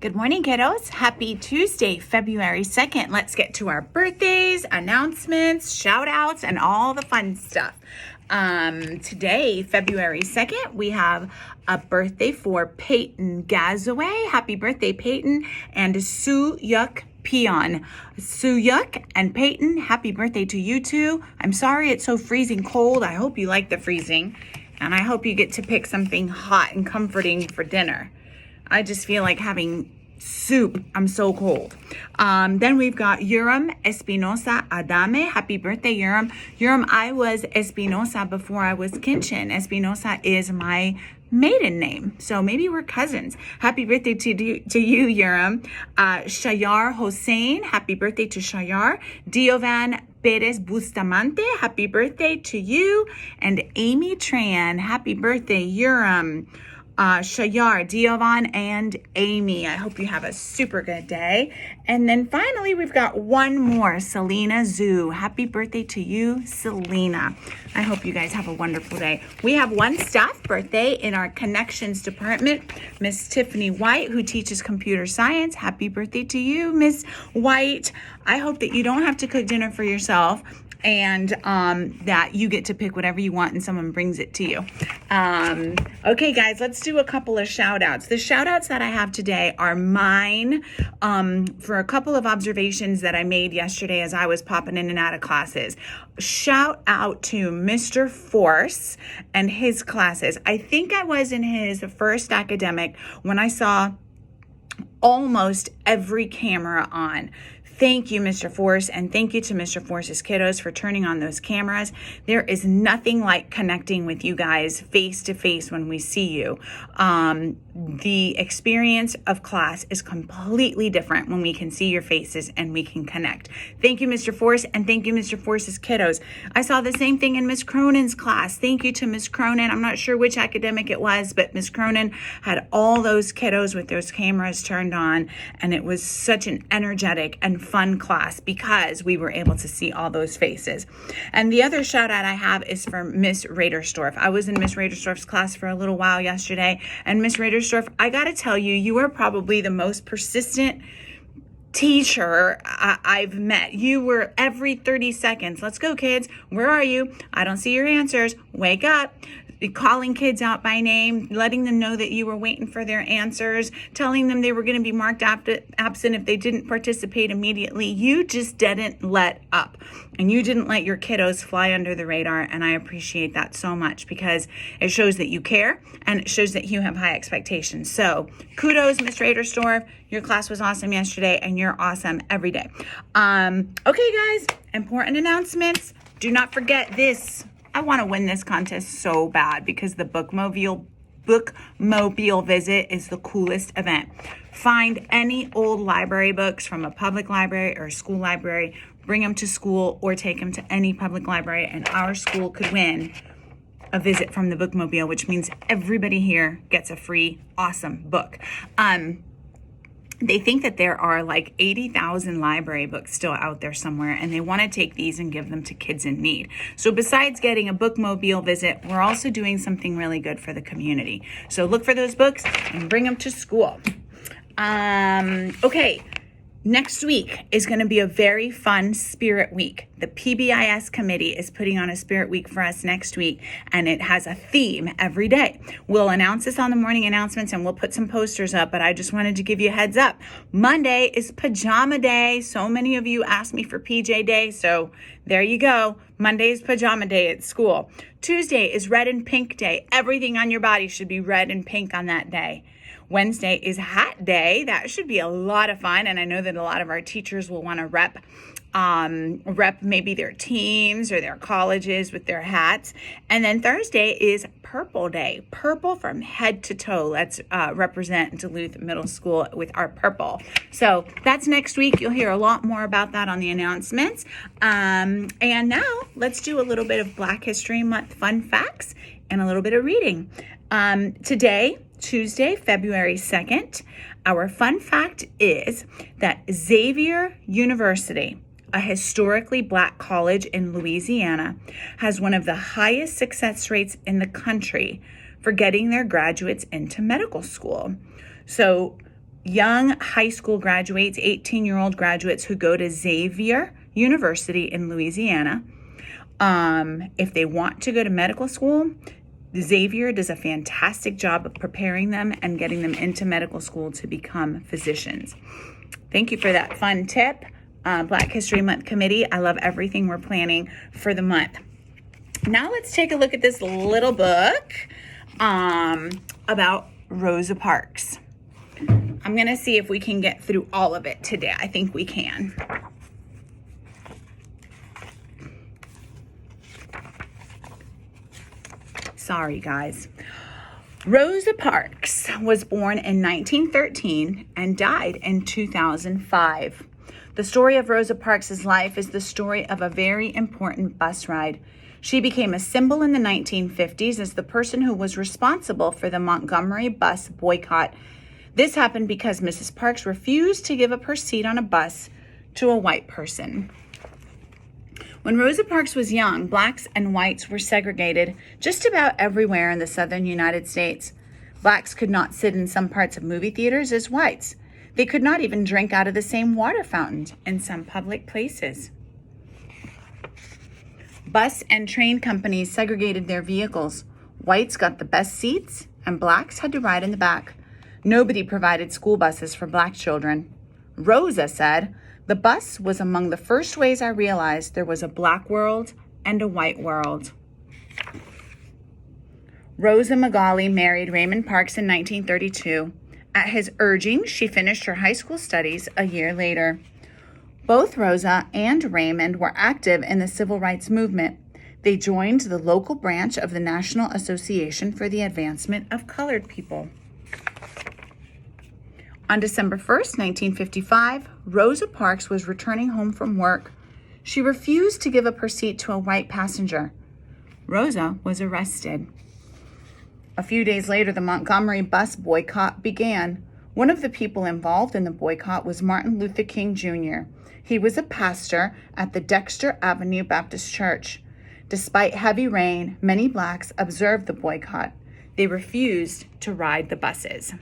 Good morning, kiddos. Happy Tuesday, February 2nd. Let's get to our birthdays, announcements, shout outs, and all the fun stuff. Today, February 2nd, we have a birthday for Peyton Gazaway. Happy birthday, Peyton, and Sue Yuk Peon. Sue Yuk and Peyton, happy birthday to you two. I'm sorry it's so freezing cold. I hope you like the freezing, and I hope you get to pick something hot and comforting for dinner. I just feel like having soup. I'm so cold. Then we've got Urim Espinosa Adame. Happy birthday, Urim. Urim, I was Espinosa before I was Kinchin. Espinosa is my maiden name, so maybe we're cousins. Happy birthday to you, Urim. Shayar Hossein. Happy birthday to Shayar. Diovan Perez Bustamante. Happy birthday to you. And Amy Tran. Happy birthday, Urim. Shayar, Diovan, and Amy. I hope you have a super good day. And then finally, we've got one more, Selena Zhu. Happy birthday to you, Selena. I hope you guys have a wonderful day. We have one staff birthday in our connections department, Miss Tiffany White, who teaches computer science. Happy birthday to you, Miss White. I hope that you don't have to cook dinner for yourself, and that you get to pick whatever you want and someone brings it to you. Okay, guys, let's do a couple of shout outs. The shout outs that I have today are mine for a couple of observations that I made yesterday as I was popping in and out of classes. Shout out to Mr. Force and his classes. I think I was in his first academic when I saw almost every camera on. Thank you, Mr. Force, and thank you to Mr. Force's kiddos for turning on those cameras. There is nothing like connecting with you guys face to face when we see you. The experience of class is completely different when we can see your faces and we can connect. Thank you, Mr. Force, and thank you, Mr. Force's kiddos. I saw the same thing in Miss Cronin's class. Thank you to Miss Cronin. I'm not sure which academic it was, but Miss Cronin had all those kiddos with those cameras turned on, and it was such an energetic and fun class because we were able to see all those faces. And the other shout out I have is for Miss Raderstorff. I was in Miss Raderstorff's class for a little while yesterday, and Miss Raderstorff, I gotta tell you, you are probably the most persistent teacher I've met. You were every 30 seconds. Let's go, kids. Where are you? I don't see your answers. Wake up. Calling kids out by name, letting them know that you were waiting for their answers, telling them they were going to be marked absent if they didn't participate immediately. You just didn't let up, and you didn't let your kiddos fly under the radar, and I appreciate that so much because it shows that you care and it shows that you have high expectations. So kudos, Ms. Raderstorff. Your class was awesome yesterday, and you're awesome every day. Okay, guys, important announcements. Do not forget this. I want to win this contest so bad because the bookmobile visit is the coolest event. Find any old library books from a public library or a school library, bring them to school or take them to any public library, and our school could win a visit from the bookmobile, which means everybody here gets a free, awesome book. They think that there are like 80,000 library books still out there somewhere, and they want to take these and give them to kids in need. So besides getting a bookmobile visit, we're also doing something really good for the community. So look for those books and bring them to school. Okay. Next week is going to be a very fun Spirit Week. The PBIS committee is putting on a Spirit Week for us next week, and it has a theme every day. We'll announce this on the morning announcements, and we'll put some posters up, but I just wanted to give you a heads up. Monday is Pajama Day. So many of you asked me for PJ Day, so there you go. Monday is Pajama Day at school. Tuesday is Red and Pink Day. Everything on your body should be red and pink on that day. Wednesday is Hat Day. That should be a lot of fun, and I know that a lot of our teachers will want to rep maybe their teams or their colleges with their hats. And then Thursday is Purple Day. Purple from head to toe. Let's represent Duluth Middle School with our purple. So that's next week. You'll hear a lot more about that on the announcements. And now let's do a little bit of Black History Month fun facts and a little bit of reading. Today, Tuesday, February 2nd, our fun fact is that Xavier University, a historically Black college in Louisiana, has one of the highest success rates in the country for getting their graduates into medical school. So young high school graduates, 18-year-old graduates who go to Xavier University in Louisiana. If they want to go to medical school, Xavier does a fantastic job of preparing them and getting them into medical school to become physicians. Thank you for that fun tip, Black History Month Committee. I love everything we're planning for the month. Now let's take a look at this little book about Rosa Parks. I'm going to see if we can get through all of it today. I think we can. Sorry, guys. Rosa Parks was born in 1913 and died in 2005. The story of Rosa Parks' life is the story of a very important bus ride. She became a symbol in the 1950s as the person who was responsible for the Montgomery bus boycott. This happened because Mrs. Parks refused to give up her seat on a bus to a white person. When Rosa Parks was young, blacks and whites were segregated just about everywhere in the southern United States. Blacks could not sit in some parts of movie theaters as whites. They could not even drink out of the same water fountain in some public places. Bus and train companies segregated their vehicles. Whites got the best seats, and blacks had to ride in the back. Nobody provided school buses for black children. Rosa said, "The bus was among the first ways I realized there was a black world and a white world." Rosa Magali married Raymond Parks in 1932. At his urging, she finished her high school studies a year later. Both Rosa and Raymond were active in the civil rights movement. They joined the local branch of the National Association for the Advancement of Colored People. On December 1st, 1955, Rosa Parks was returning home from work. She refused to give up her seat to a white passenger. Rosa was arrested. A few days later, the Montgomery bus boycott began. One of the people involved in the boycott was Martin Luther King Jr. He was a pastor at the Dexter Avenue Baptist Church. Despite heavy rain, many blacks observed the boycott. They refused to ride the buses.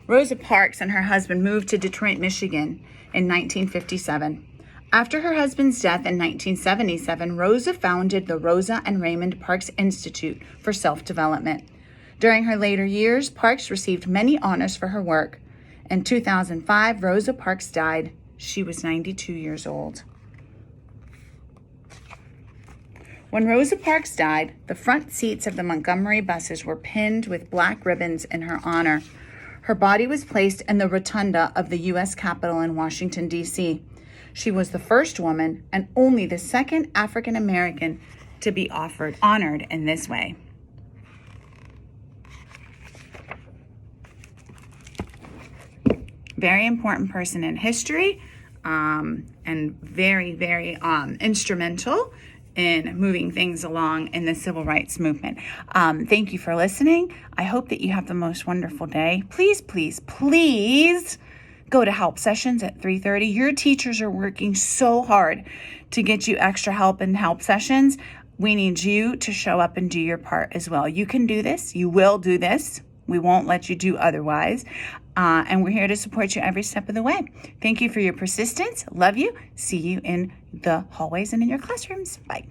Rosa Parks and her husband moved to Detroit, Michigan in 1957. After her husband's death in 1977, Rosa founded the Rosa and Raymond Parks Institute for Self-Development. During her later years, Parks received many honors for her work. In 2005, Rosa Parks died. She was 92 years old. When Rosa Parks died, the front seats of the Montgomery buses were pinned with black ribbons in her honor. Her body was placed in the rotunda of the U.S. Capitol in Washington, D.C. She was the first woman and only the second African American to be honored in this way. Very important person in history, and very, very instrumental in moving things along in the civil rights movement. Thank you for listening. I hope that you have the most wonderful day. Please, please, please go to help sessions at 3:30. Your teachers are working so hard to get you extra help in help sessions. We need you to show up and do your part as well. You can do this. You will do this. We won't let you do otherwise. And we're here to support you every step of the way. Thank you for your persistence. Love you. See you in the hallways and in your classrooms. Bye.